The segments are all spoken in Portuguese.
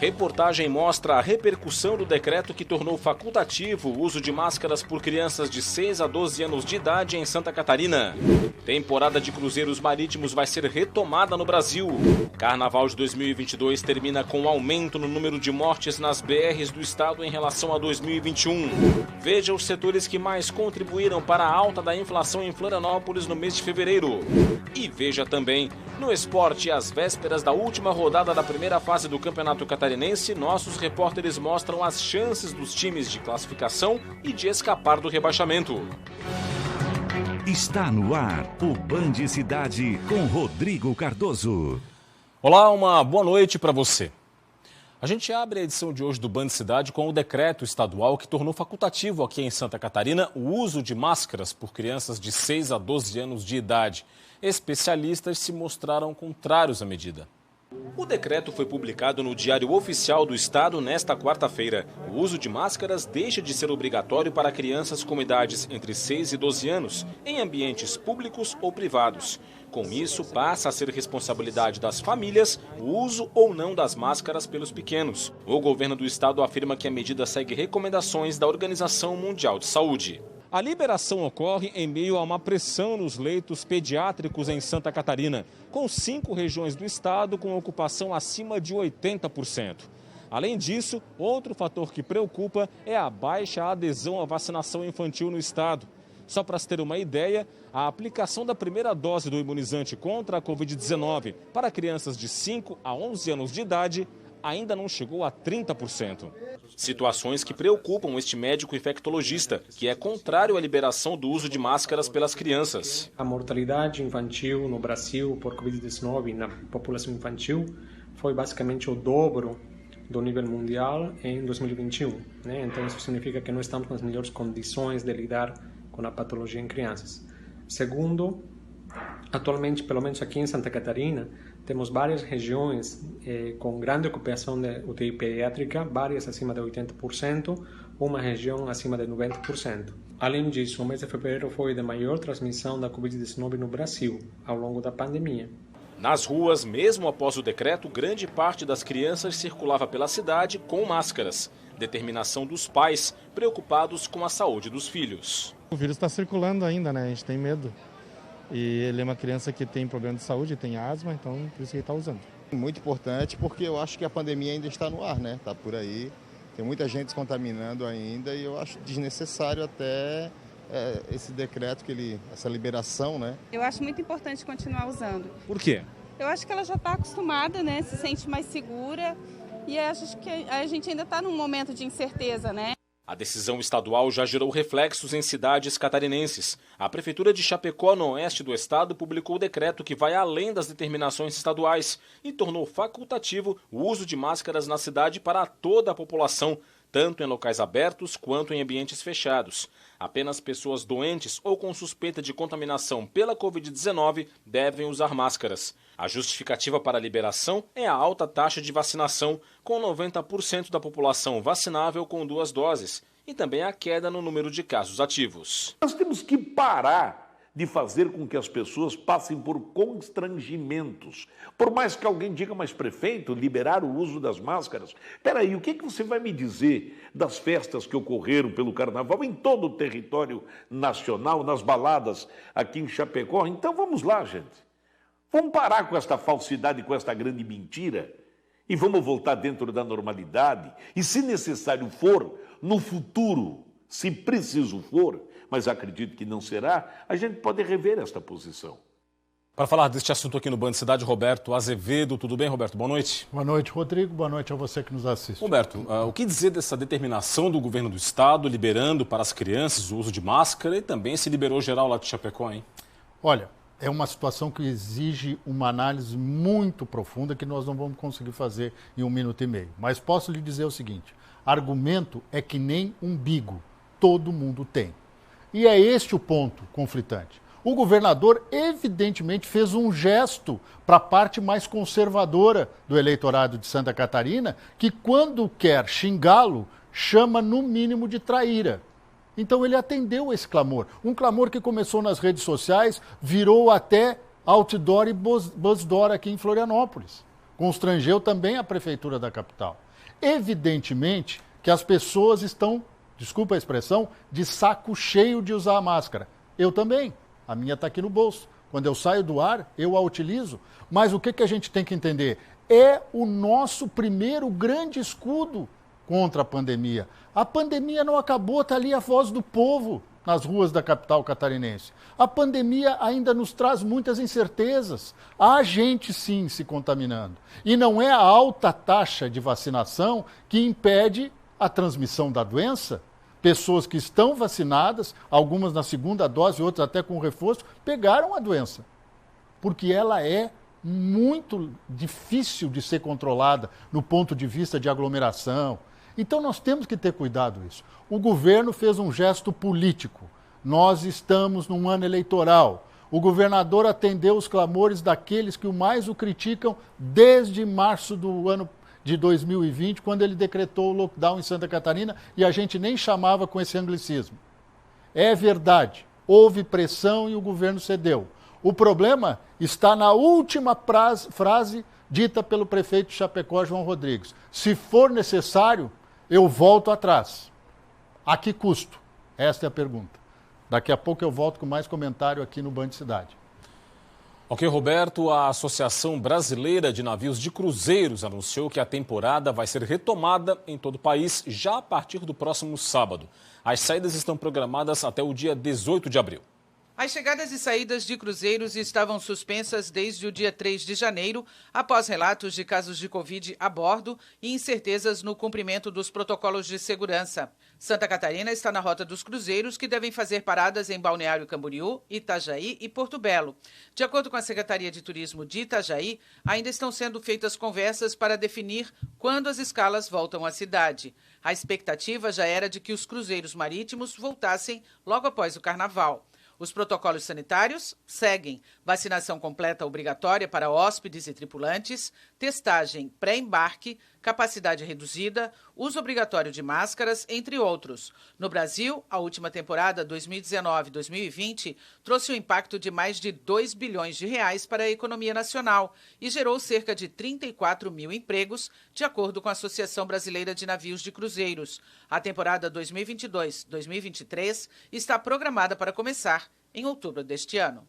Reportagem mostra a repercussão do decreto que tornou facultativo o uso de máscaras por crianças de 6 a 12 anos de idade em Santa Catarina. Temporada de cruzeiros marítimos vai ser retomada no Brasil. Carnaval de 2022 termina com aumento no número de mortes nas BRs do estado em relação a 2021. Veja os setores que mais contribuíram para a alta da inflação em Florianópolis no mês de fevereiro. E veja também, no esporte, às vésperas da última rodada da primeira fase do Campeonato Catarinense, nossos repórteres mostram as chances dos times de classificação e de escapar do rebaixamento. Está no ar o Band Cidade com Rodrigo Cardoso. Olá, uma boa noite para você. A gente abre a edição de hoje do Band Cidade com o decreto estadual que tornou facultativo aqui em Santa Catarina o uso de máscaras por crianças de 6 a 12 anos de idade. Especialistas se mostraram contrários à medida. O decreto foi publicado no Diário Oficial do Estado nesta quarta-feira. O uso de máscaras deixa de ser obrigatório para crianças com idades entre 6 e 12 anos, em ambientes públicos ou privados. Com isso, passa a ser responsabilidade das famílias o uso ou não das máscaras pelos pequenos. O governo do estado afirma que a medida segue recomendações da Organização Mundial de Saúde. A liberação ocorre em meio a uma pressão nos leitos pediátricos em Santa Catarina, com 5 regiões do estado com ocupação acima de 80%. Além disso, outro fator que preocupa é a baixa adesão à vacinação infantil no estado. Só para se ter uma ideia, a aplicação da primeira dose do imunizante contra a Covid-19 para crianças de 5 a 11 anos de idade ainda não chegou a 30%. Situações que preocupam este médico infectologista, que é contrário à liberação do uso de máscaras pelas crianças. A mortalidade infantil no Brasil por Covid-19 na população infantil foi basicamente o dobro do nível mundial em 2021. Então isso significa que não estamos nas melhores condições de lidar com a patologia em crianças. Segundo, atualmente, pelo menos aqui em Santa Catarina, temos várias regiões com grande ocupação de UTI pediátrica, várias acima de 80%, uma região acima de 90%. Além disso, o mês de fevereiro foi de maior transmissão da Covid-19 no Brasil, ao longo da pandemia. Nas ruas, mesmo após o decreto, grande parte das crianças circulava pela cidade com máscaras. Determinação dos pais, preocupados com a saúde dos filhos. O vírus está circulando ainda, né? A gente tem medo. E ele é uma criança que tem problema de saúde, tem asma, então por isso que ele está usando. Muito importante porque eu acho que a pandemia ainda está no ar, né? Está por aí, tem muita gente se contaminando ainda e eu acho desnecessário até esse decreto, essa liberação, né? Eu acho muito importante continuar usando. Por quê? Eu acho que ela já está acostumada, né? Se sente mais segura e acho que a gente ainda está num momento de incerteza, né? A decisão estadual já gerou reflexos em cidades catarinenses. A Prefeitura de Chapecó, no oeste do estado, publicou o decreto que vai além das determinações estaduais e tornou facultativo o uso de máscaras na cidade para toda a população, tanto em locais abertos quanto em ambientes fechados. Apenas pessoas doentes ou com suspeita de contaminação pela Covid-19 devem usar máscaras. A justificativa para a liberação é a alta taxa de vacinação, com 90% da população vacinável com 2 doses, e também a queda no número de casos ativos. Nós temos que parar de fazer com que as pessoas passem por constrangimentos. Por mais que alguém diga, mas prefeito, liberar o uso das máscaras. Espera aí, o que você vai me dizer das festas que ocorreram pelo Carnaval em todo o território nacional, nas baladas aqui em Chapecó? Então vamos lá, gente. Vamos parar com esta falsidade, com esta grande mentira e vamos voltar dentro da normalidade. E se necessário for, no futuro, se preciso for, mas acredito que não será, a gente pode rever esta posição. Para falar deste assunto aqui no Band Cidade, Roberto Azevedo. Tudo bem, Roberto? Boa noite. Boa noite, Rodrigo. Boa noite a você que nos assiste. Roberto, o que dizer dessa determinação do governo do estado liberando para as crianças o uso de máscara e também se liberou geral lá de Chapecó, hein? Olha, é uma situação que exige uma análise muito profunda que nós não vamos conseguir fazer em 1 minuto e meio. Mas posso lhe dizer o seguinte, argumento é que nem umbigo, todo mundo tem. E é este o ponto conflitante. O governador evidentemente fez um gesto para a parte mais conservadora do eleitorado de Santa Catarina, que quando quer xingá-lo, chama no mínimo de traíra. Então ele atendeu esse clamor. Um clamor que começou nas redes sociais, virou até outdoor e buzzdoor aqui em Florianópolis. Constrangeu também a prefeitura da capital. Evidentemente que as pessoas estão, desculpa a expressão, de saco cheio de usar a máscara. Eu também. A minha está aqui no bolso. Quando eu saio do ar, eu a utilizo. Mas o que a gente tem que entender? É o nosso primeiro grande escudo contra a pandemia. A pandemia não acabou, está ali a voz do povo nas ruas da capital catarinense. A pandemia ainda nos traz muitas incertezas. Há gente, sim, se contaminando. E não é a alta taxa de vacinação que impede a transmissão da doença. Pessoas que estão vacinadas, algumas na segunda dose, outras até com reforço, pegaram a doença. Porque ela é muito difícil de ser controlada no ponto de vista de aglomeração. Então nós temos que ter cuidado com isso. O governo fez um gesto político. Nós estamos num ano eleitoral. O governador atendeu os clamores daqueles que mais o criticam desde março do ano de 2020, quando ele decretou o lockdown em Santa Catarina e a gente nem chamava com esse anglicismo. É verdade, houve pressão e o governo cedeu. O problema está na última frase dita pelo prefeito de Chapecó, João Rodrigues. Se for necessário, eu volto atrás. A que custo? Esta é a pergunta. Daqui a pouco eu volto com mais comentário aqui no Band Cidade. Ok, Roberto, a Associação Brasileira de Navios de Cruzeiros anunciou que a temporada vai ser retomada em todo o país já a partir do próximo sábado. As saídas estão programadas até o dia 18 de abril. As chegadas e saídas de cruzeiros estavam suspensas desde o dia 3 de janeiro, após relatos de casos de Covid a bordo e incertezas no cumprimento dos protocolos de segurança. Santa Catarina está na rota dos cruzeiros, que devem fazer paradas em Balneário Camboriú, Itajaí e Porto Belo. De acordo com a Secretaria de Turismo de Itajaí, ainda estão sendo feitas conversas para definir quando as escalas voltam à cidade. A expectativa já era de que os cruzeiros marítimos voltassem logo após o Carnaval. Os protocolos sanitários seguem: vacinação completa obrigatória para hóspedes e tripulantes, testagem pré-embarque, capacidade reduzida, uso obrigatório de máscaras, entre outros. No Brasil, a última temporada 2019-2020 trouxe um impacto de mais de 2 bilhões de reais para a economia nacional e gerou cerca de 34 mil empregos, de acordo com a Associação Brasileira de Navios de Cruzeiros. A temporada 2022-2023 está programada para começar em outubro deste ano.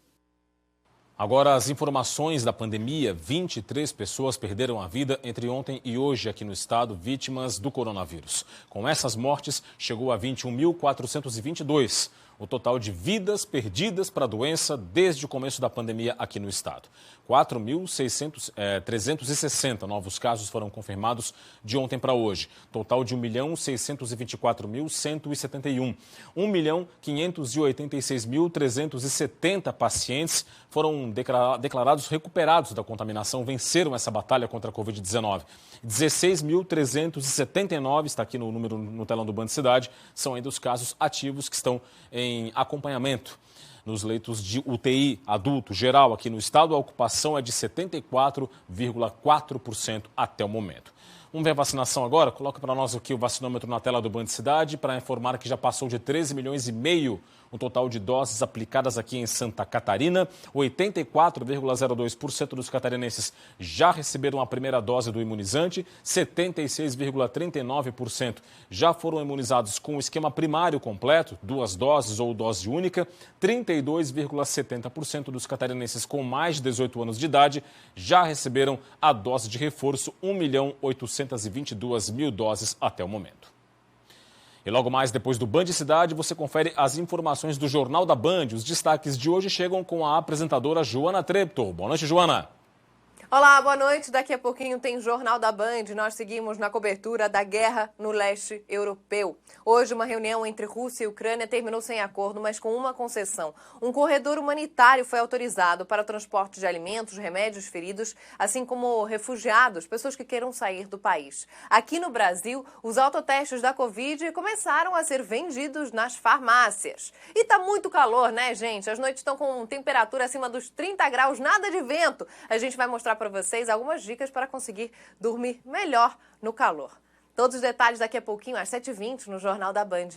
Agora, as informações da pandemia: 23 pessoas perderam a vida entre ontem e hoje aqui no estado, vítimas do coronavírus. Com essas mortes, chegou a 21.422. O total de vidas perdidas para a doença desde o começo da pandemia aqui no estado. 4.360 novos casos foram confirmados de ontem para hoje. Total de 1.624.171. 1.586.370 pacientes foram declarados recuperados da contaminação, venceram essa batalha contra a Covid-19. 16.379, está aqui no número no telão do Band Cidade, são ainda os casos ativos que estão em acompanhamento. Nos leitos de UTI adulto geral aqui no estado, a ocupação é de 74,4% até o momento. Vamos ver a vacinação agora? Coloca para nós aqui o vacinômetro na tela do Band Cidade para informar que já passou de 13 milhões e meio o total de doses aplicadas aqui em Santa Catarina. 84,02% dos catarinenses já receberam a primeira dose do imunizante. 76,39% já foram imunizados com o esquema primário completo, 2 doses ou dose única. 32,70% dos catarinenses com mais de 18 anos de idade já receberam a dose de reforço, 1.822.000 doses até o momento. E logo mais, depois do Band Cidade, você confere as informações do Jornal da Band. Os destaques de hoje chegam com a apresentadora Joana Treptow. Boa noite, Joana. Olá, boa noite. Daqui a pouquinho tem Jornal da Band. Nós seguimos na cobertura da guerra no leste europeu. Hoje, uma reunião entre Rússia e Ucrânia terminou sem acordo, mas com uma concessão. Um corredor humanitário foi autorizado para o transporte de alimentos, remédios feridos, assim como refugiados, pessoas que queiram sair do país. Aqui no Brasil, os autotestes da Covid começaram a ser vendidos nas farmácias. E tá muito calor, né, gente? As noites estão com temperatura acima dos 30 graus, nada de vento. A gente vai mostrar para vocês algumas dicas para conseguir dormir melhor no calor. Todos os detalhes daqui a pouquinho, às 7h20, no Jornal da Band.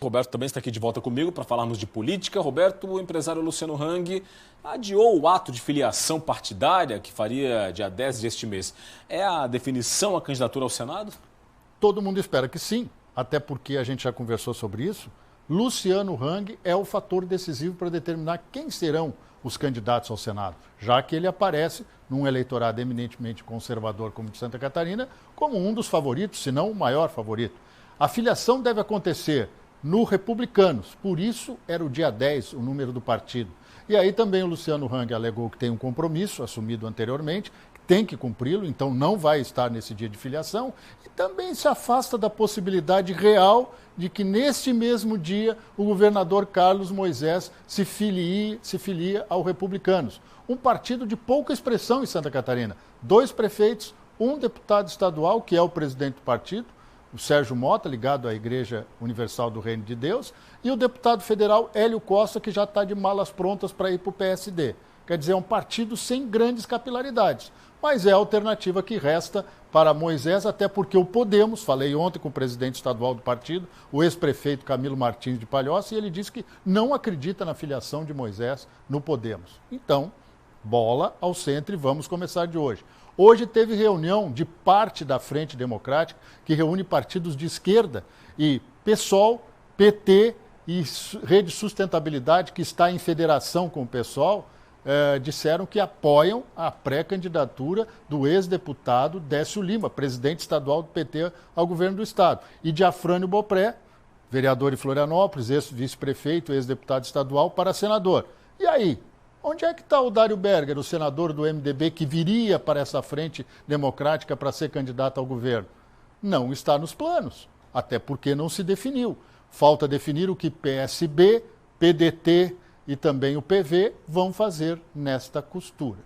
Roberto também está aqui de volta comigo para falarmos de política. Roberto, o empresário Luciano Hang adiou o ato de filiação partidária que faria dia 10 deste mês. É a definição, a candidatura ao Senado? todo mundo espera que sim, até porque a gente já conversou sobre isso. Luciano Hang é o fator decisivo para determinar quem serão os candidatos ao Senado, já que ele aparece num eleitorado eminentemente conservador como o de Santa Catarina, como um dos favoritos, se não o maior favorito. A filiação deve acontecer no Republicanos, por isso era o dia 10 o número do partido. E aí também o Luciano Hang alegou que tem um compromisso assumido anteriormente, que tem que cumpri-lo, então não vai estar nesse dia de filiação, e também se afasta da possibilidade real de que neste mesmo dia o governador Carlos Moisés se filia ao Republicanos, um partido de pouca expressão em Santa Catarina. 2 prefeitos, um deputado estadual, que é o presidente do partido, o Sérgio Mota, ligado à Igreja Universal do Reino de Deus, e o deputado federal Hélio Costa, que já está de malas prontas para ir para o PSD. Quer dizer, é um partido sem grandes capilaridades, mas é a alternativa que resta para Moisés, até porque o Podemos, falei ontem com o presidente estadual do partido, o ex-prefeito Camilo Martins de Palhoça, e ele disse que não acredita na filiação de Moisés no Podemos. Então, bola ao centro e vamos começar de hoje. Hoje teve reunião de parte da Frente Democrática, que reúne partidos de esquerda, e PSOL, PT e Rede Sustentabilidade, que está em federação com o PSOL, disseram que apoiam a pré-candidatura do ex-deputado Décio Lima, presidente estadual do PT ao governo do estado, e de Afrânio Bopré, vereador em Florianópolis, ex-vice-prefeito, ex-deputado estadual, para senador. E aí? Onde é que está o Dário Berger, o senador do MDB, que viria para essa frente democrática para ser candidato ao governo? Não está nos planos, até porque não se definiu. Falta definir o que PSB, PDT e também o PV vão fazer nesta costura.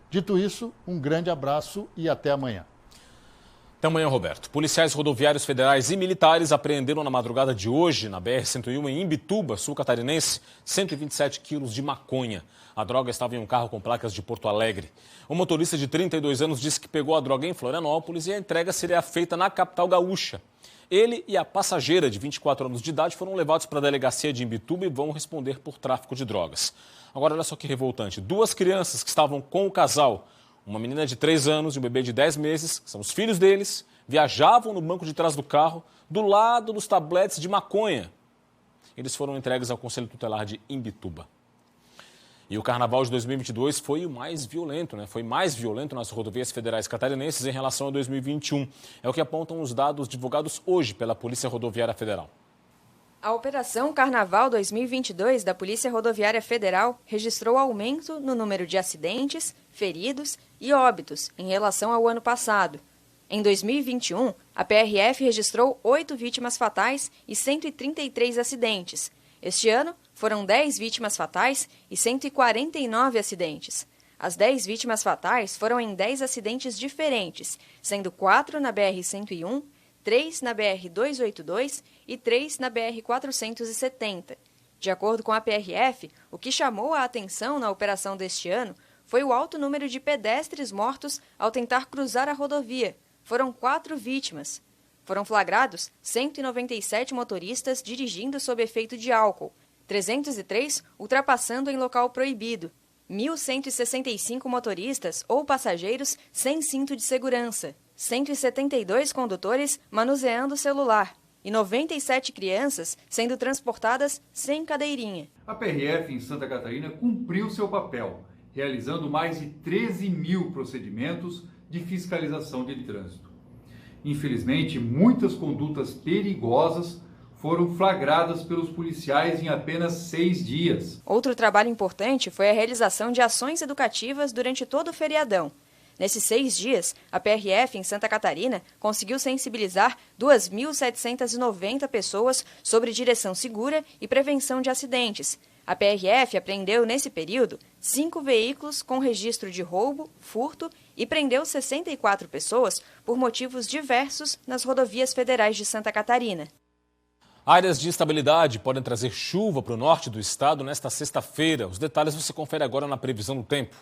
Dito isso, um grande abraço e até amanhã. Até amanhã, Roberto. Policiais rodoviários federais e militares apreenderam na madrugada de hoje, na BR-101, em Imbituba, sul catarinense, 127 quilos de maconha. A droga estava em um carro com placas de Porto Alegre. O motorista de 32 anos disse que pegou a droga em Florianópolis e a entrega seria feita na capital gaúcha. Ele e a passageira de 24 anos de idade foram levados para a delegacia de Imbituba e vão responder por tráfico de drogas. Agora, olha só que revoltante. 2 crianças que estavam com o casal, uma menina de 3 anos e um bebê de 10 meses, que são os filhos deles, viajavam no banco de trás do carro, do lado dos tabletes de maconha. Eles foram entregues ao Conselho Tutelar de Imbituba. E o Carnaval de 2022 foi o mais violento, né? Foi mais violento nas rodovias federais catarinenses em relação a 2021. É o que apontam os dados divulgados hoje pela Polícia Rodoviária Federal. A Operação Carnaval 2022 da Polícia Rodoviária Federal registrou aumento no número de acidentes, feridos e óbitos em relação ao ano passado. Em 2021, a PRF registrou 8 vítimas fatais e 133 acidentes. Este ano, foram 10 vítimas fatais e 149 acidentes. As 10 vítimas fatais foram em 10 acidentes diferentes, sendo 4 na BR-101, 3 na BR-282 e 3 na BR-470. De acordo com a PRF, o que chamou a atenção na operação deste ano foi o alto número de pedestres mortos ao tentar cruzar a rodovia. Foram 4 vítimas. Foram flagrados 197 motoristas dirigindo sob efeito de álcool, 303 ultrapassando em local proibido, 1.165 motoristas ou passageiros sem cinto de segurança, 172 condutores manuseando o celular e 97 crianças sendo transportadas sem cadeirinha. A PRF em Santa Catarina cumpriu seu papel, realizando mais de 13 mil procedimentos de fiscalização de trânsito. Infelizmente, muitas condutas perigosas foram flagradas pelos policiais em apenas 6 dias. Outro trabalho importante foi a realização de ações educativas durante todo o feriadão. Nesses 6 dias, a PRF em Santa Catarina conseguiu sensibilizar 2.790 pessoas sobre direção segura e prevenção de acidentes. A PRF apreendeu, nesse período, 5 veículos com registro de roubo, furto e prendeu 64 pessoas por motivos diversos nas rodovias federais de Santa Catarina. Áreas de instabilidade podem trazer chuva para o norte do estado nesta sexta-feira. Os detalhes você confere agora na previsão do tempo.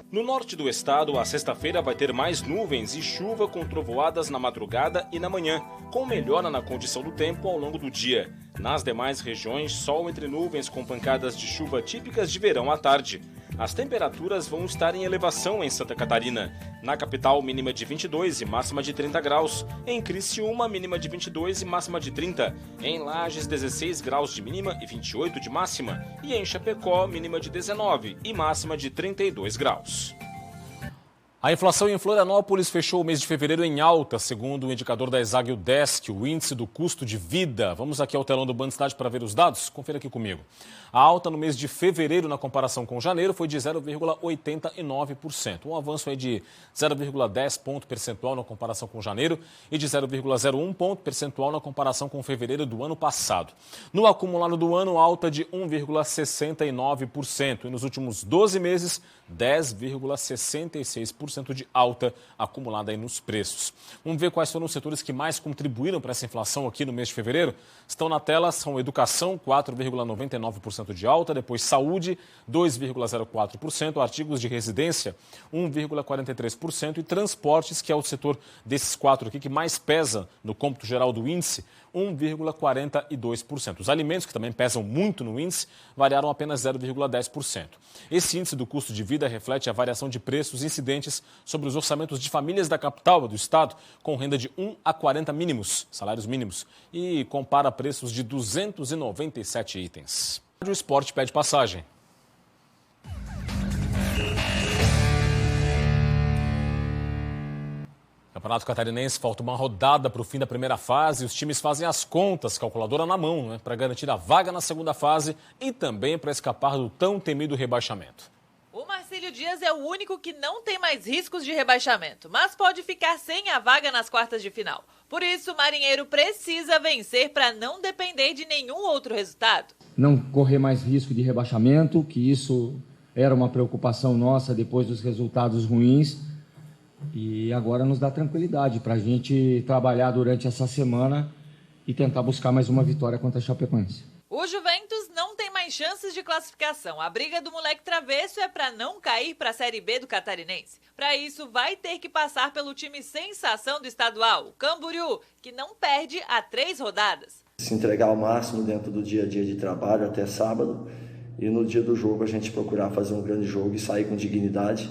No norte do estado, a sexta-feira vai ter mais nuvens e chuva com trovoadas na madrugada e na manhã, com melhora na condição do tempo ao longo do dia. Nas demais regiões, sol entre nuvens com pancadas de chuva típicas de verão à tarde. As temperaturas vão estar em elevação em Santa Catarina. Na capital, mínima de 22 e máxima de 30 graus. Em Criciúma, mínima de 22 e máxima de 30. Em Lages, 16 graus de mínima e 28 de máxima. E em Chapecó, mínima de 19 e máxima de 32 graus. A inflação em Florianópolis fechou o mês de fevereiro em alta, segundo o indicador da ESAG UDESC, o índice do custo de vida. Vamos aqui ao telão do Band Cidade para ver os dados? Confira aqui comigo. A alta no mês de fevereiro, na comparação com janeiro, foi de 0,89%. Um avanço aí de 0,10 ponto percentual na comparação com janeiro e de 0,01 ponto percentual na comparação com fevereiro do ano passado. No acumulado do ano, alta de 1,69%. E nos últimos 12 meses, 10,66% de alta acumulada aí nos preços. Vamos ver quais foram os setores que mais contribuíram para essa inflação aqui no mês de fevereiro. Estão na tela, são educação, 4,99% de alta, depois saúde, 2,04%, artigos de residência, 1,43% e transportes, que é o setor desses quatro aqui que mais pesa no cômputo geral do índice, 1,42%. Os alimentos, que também pesam muito no índice, variaram apenas 0,10%. Esse índice do custo de vida reflete a variação de preços incidentes sobre os orçamentos de famílias da capital do estado, com renda de 1 a 40 mínimos, salários mínimos, e compara preços de 297 itens. O esporte pede passagem. Campeonato Catarinense, falta uma rodada para o fim da primeira fase. Os times fazem as contas, calculadora na mão, para garantir a vaga na segunda fase e também para escapar do tão temido rebaixamento. O Marcílio Dias é o único que não tem mais riscos de rebaixamento, mas pode ficar sem a vaga nas quartas de final. Por isso, o Marinheiro precisa vencer para não depender de nenhum outro resultado. Não correr mais risco de rebaixamento, que isso era uma preocupação nossa depois dos resultados ruins. E agora nos dá tranquilidade para a gente trabalhar durante essa semana e tentar buscar mais uma vitória contra a Chapecoense. O Juventus não tem mais chances de classificação. A briga do moleque travesso é para não cair para a Série B do Catarinense. Para isso, vai ter que passar pelo time sensação do estadual, o Camboriú, que não perde há 3 rodadas. Se entregar ao máximo dentro do dia a dia de trabalho até sábado e no dia do jogo a gente procurar fazer um grande jogo e sair com dignidade,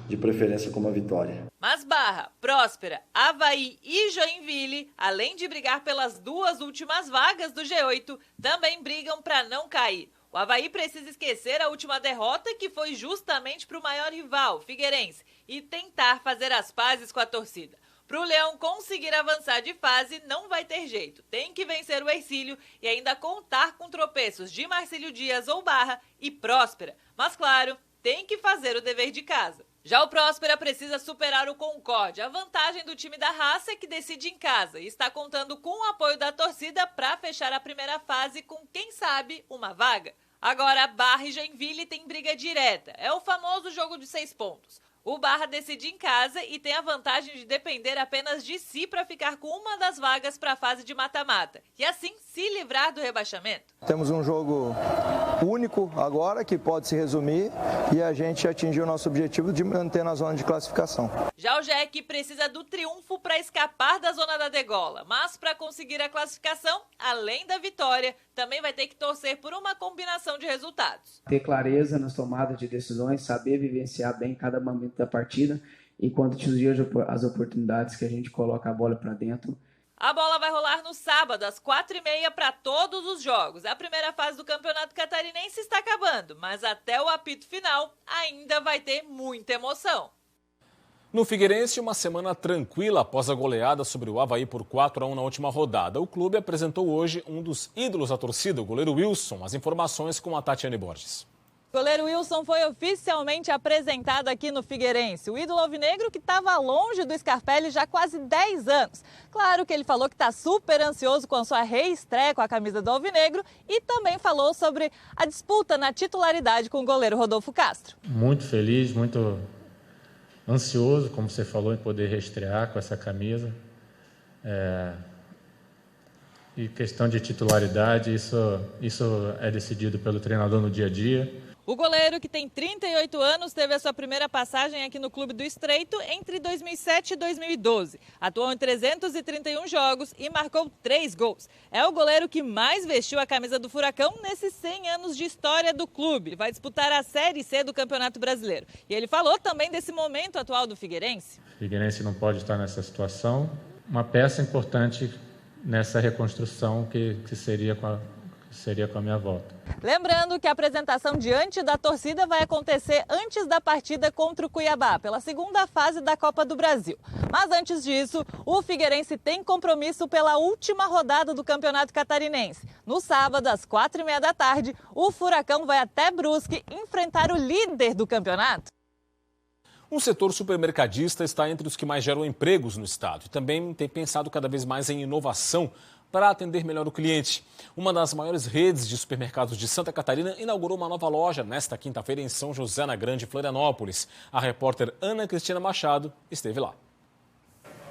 de preferência com uma vitória. Mas Barra, Próspera, Avaí e Joinville, além de brigar pelas 2 últimas vagas do G8, também brigam para não cair. O Avaí precisa esquecer a última derrota, que foi justamente para o maior rival, Figueirense, e tentar fazer as pazes com a torcida. Para o Leão conseguir avançar de fase, não vai ter jeito. Tem que vencer o Hercílio e ainda contar com tropeços de Marcílio Dias ou Barra e Próspera. Mas claro, tem que fazer o dever de casa. Já o Próspera precisa superar o Concórdia. A vantagem do time da raça é que decide em casa e está contando com o apoio da torcida para fechar a primeira fase com, quem sabe, uma vaga. Agora, Barra e Joinville têm briga direta. É o famoso jogo de 6 pontos. O Barra decide em casa e tem a vantagem de depender apenas de si para ficar com uma das vagas para a fase de mata-mata e assim se livrar do rebaixamento. Temos um jogo único agora que pode se resumir e a gente atingiu o nosso objetivo de manter na zona de classificação. Já o Jack precisa do triunfo para escapar da zona da degola, mas para conseguir a classificação, além da vitória, também vai ter que torcer por uma combinação de resultados. Ter clareza nas tomadas de decisões, saber vivenciar bem cada momento da partida, enquanto surgir as oportunidades que a gente coloca a bola para dentro. A bola vai rolar no sábado, às 4h30, para todos os jogos. A primeira fase do Campeonato Catarinense está acabando, mas até o apito final ainda vai ter muita emoção. No Figueirense, uma semana tranquila após a goleada sobre o Avaí por 4-1 na última rodada. O clube apresentou hoje um dos ídolos da torcida, o goleiro Wilson. As informações com a Tatiane Borges. O goleiro Wilson foi oficialmente apresentado aqui no Figueirense. O ídolo alvinegro que estava longe do Scarpelli já há quase 10 anos. Claro que ele falou que está super ansioso com a sua reestreia com a camisa do alvinegro e também falou sobre a disputa na titularidade com o goleiro Rodolfo Castro. Muito feliz, muito ansioso, como você falou, em poder reestrear com essa camisa. E questão de titularidade, isso é decidido pelo treinador no dia a dia. O goleiro, que tem 38 anos, teve a sua primeira passagem aqui no Clube do Estreito entre 2007 e 2012. Atuou em 331 jogos e marcou 3 gols. É o goleiro que mais vestiu a camisa do Furacão nesses 100 anos de história do clube. Vai disputar a Série C do Campeonato Brasileiro. E ele falou também desse momento atual do Figueirense. O Figueirense não pode estar nessa situação. Uma peça importante nessa reconstrução que seria com a minha volta. Lembrando que a apresentação diante da torcida vai acontecer antes da partida contra o Cuiabá, pela segunda fase da Copa do Brasil. Mas antes disso, o Figueirense tem compromisso pela última rodada do Campeonato Catarinense. No sábado, às 4h30 da tarde, o Furacão vai até Brusque enfrentar o líder do campeonato. O setor supermercadista está entre os que mais geram empregos no estado e também tem pensado cada vez mais em inovação para atender melhor o cliente. Uma das maiores redes de supermercados de Santa Catarina inaugurou uma nova loja nesta quinta-feira em São José, na Grande Florianópolis. A repórter Ana Cristina Machado esteve lá.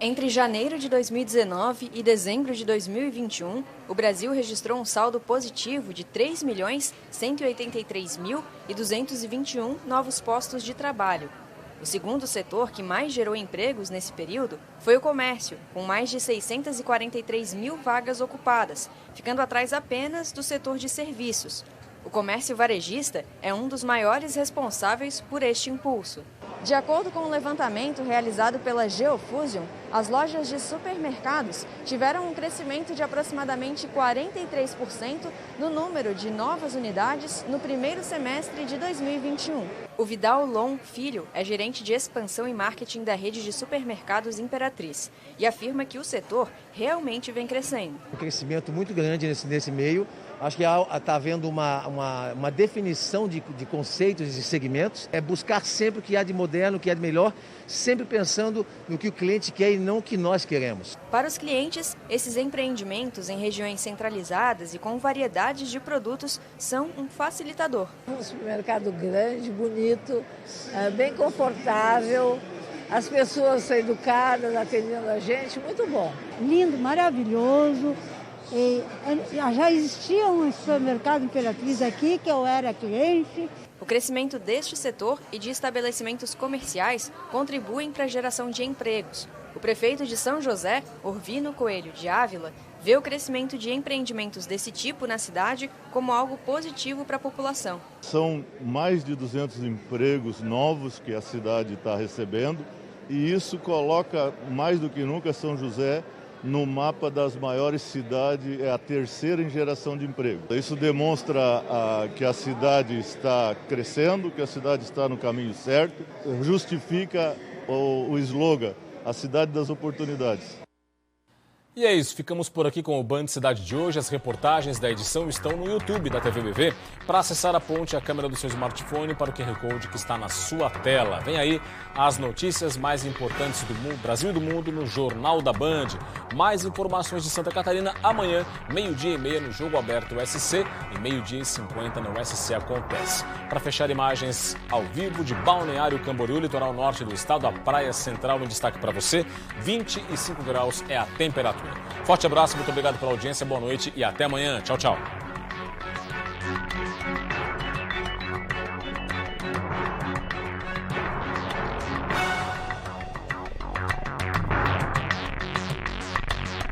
Entre janeiro de 2019 e dezembro de 2021, o Brasil registrou um saldo positivo de 3.183.221 novos postos de trabalho. O segundo setor que mais gerou empregos nesse período foi o comércio, com mais de 643 mil vagas ocupadas, ficando atrás apenas do setor de serviços. O comércio varejista é um dos maiores responsáveis por este impulso. De acordo com o levantamento realizado pela Geofusion, as lojas de supermercados tiveram um crescimento de aproximadamente 43% no número de novas unidades no primeiro semestre de 2021. O Vidal Lon Filho é gerente de expansão e marketing da rede de supermercados Imperatriz e afirma que o setor realmente vem crescendo. Um crescimento muito grande nesse meio. Acho que está havendo uma definição de conceitos e de segmentos. É buscar sempre o que há de moderno, o que há de melhor, sempre pensando no que o cliente quer e não o que nós queremos. Para os clientes, esses empreendimentos em regiões centralizadas e com variedades de produtos são um facilitador. Um supermercado grande, bonito, bem confortável, as pessoas são educadas, atendendo a gente, muito bom. Lindo, maravilhoso. Já existia um supermercado Imperatriz aqui, que eu era cliente. O crescimento deste setor e de estabelecimentos comerciais contribuem para a geração de empregos. O prefeito de São José, Orvino Coelho de Ávila, vê o crescimento de empreendimentos desse tipo na cidade como algo positivo para a população. São mais de 200 empregos novos que a cidade está recebendo e isso coloca mais do que nunca São José no mapa das maiores cidades, é a terceira em geração de emprego. Isso demonstra que a cidade está crescendo, que a cidade está no caminho certo, justifica o slogan, a cidade das oportunidades. E é isso, ficamos por aqui com o Band Cidade de hoje. As reportagens da edição estão no YouTube da TVBV. Para acessar, aponte a câmera do seu smartphone para o QR Code que está na sua tela. Vem aí as notícias mais importantes do Brasil e do mundo no Jornal da Band. Mais informações de Santa Catarina amanhã, 12h30 no Jogo Aberto SC e 12h50 no SC Acontece. Para fechar, imagens ao vivo de Balneário Camboriú, litoral norte do estado, a Praia Central em destaque para você. 25 graus é a temperatura. Forte abraço, muito obrigado pela audiência, boa noite e até amanhã. Tchau, tchau.